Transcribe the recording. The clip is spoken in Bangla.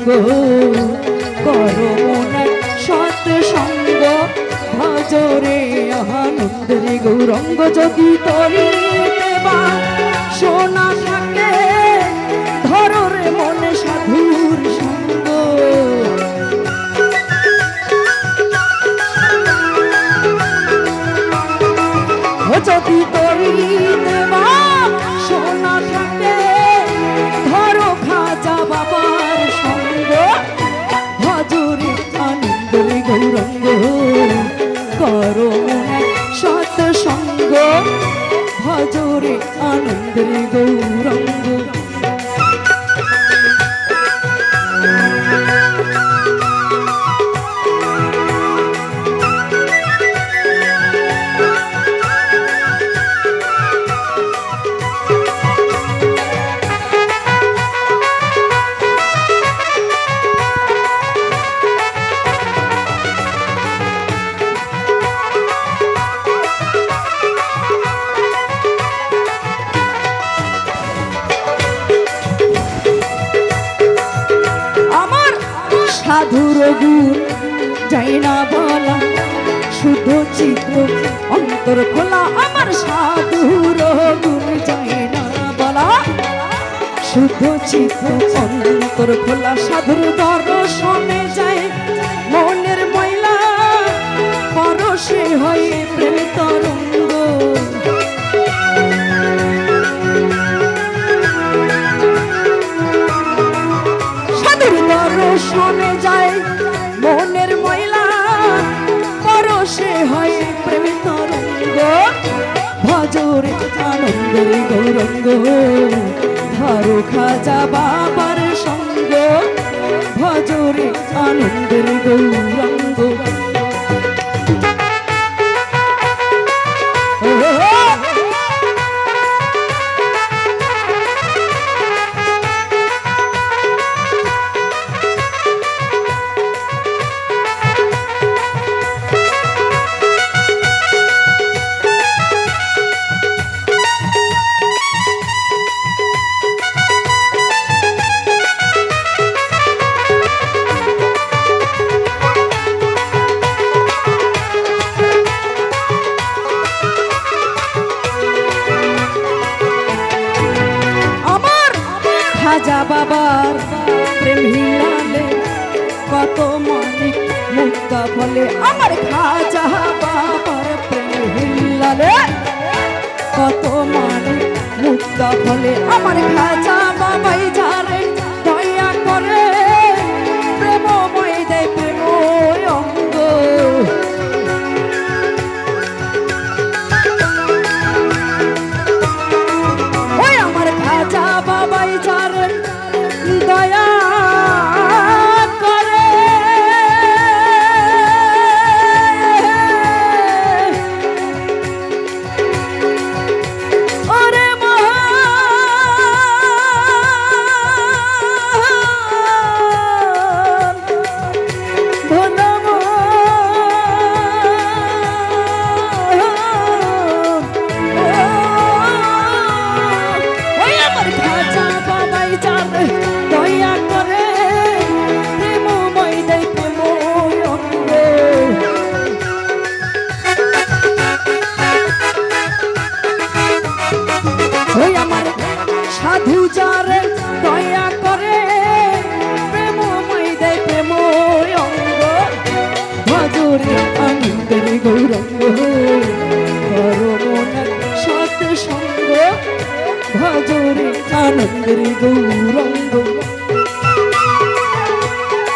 গৌরঙ্গ করো মনে সৎ সঙ্গ ভজরে আনন্দের গৌরঙ্গ যদি তরি দেবা সোনা থাকে ধরো রে মনে সাধুর সঙ্গ যদি তরি দেবা সোনা থাকে ধরো খাজা বাবার সঙ্গ ভজরে আনন্দের গৌরঙ্গ করো মনে সৎ সঙ্গ ভজরে আনন্দের গৌরঙ্গ সাধুর গুণ যাই না বলা শুদ্ধ চিত্র অন্তর খোলা আমার সাধুর গুণ যাই না বলা শুদ্ধ চিত্র অন্তর খোলা সাধুর দর্শনে যায় মনের ময়লা পরশে হয় প্রেম তরঙ্গ শোনে যায় মনের ময়লা পরশে হয় প্রেম তরঙ্গ ভজরে আনন্দের গৌরঙ্গ ধরো খাজা বাবার সঙ্গ ভজরে আনন্দের গৌরঙ্গ খাজা বাবার প্রেম হিলালে কত মানিক মুক্তা ফলে আমার খাজা বাবার প্রেম হিলালে কত মানিক মুক্তা ফলে আমার খাজা বাবাই যারে দয়া করে প্রেমময় দেয় প্রেম অঙ্গ ওই আমার খাজা বাবাই যারে দয়া করে ওরে মহান ভোলাম ওই আমার খাজা বাবাই যারে দয়া করে প্রেমময় দেয় প্রেম অঙ্গ ওই আমার সাধু যারে দয়া করে প্রেমময় দেয় প্রেম অঙ্গ ভজরে আনন্দের গৌরঙ্গ করো মনে সৎ সঙ্গ ভজরে আনন্দের গৌরঙ্গ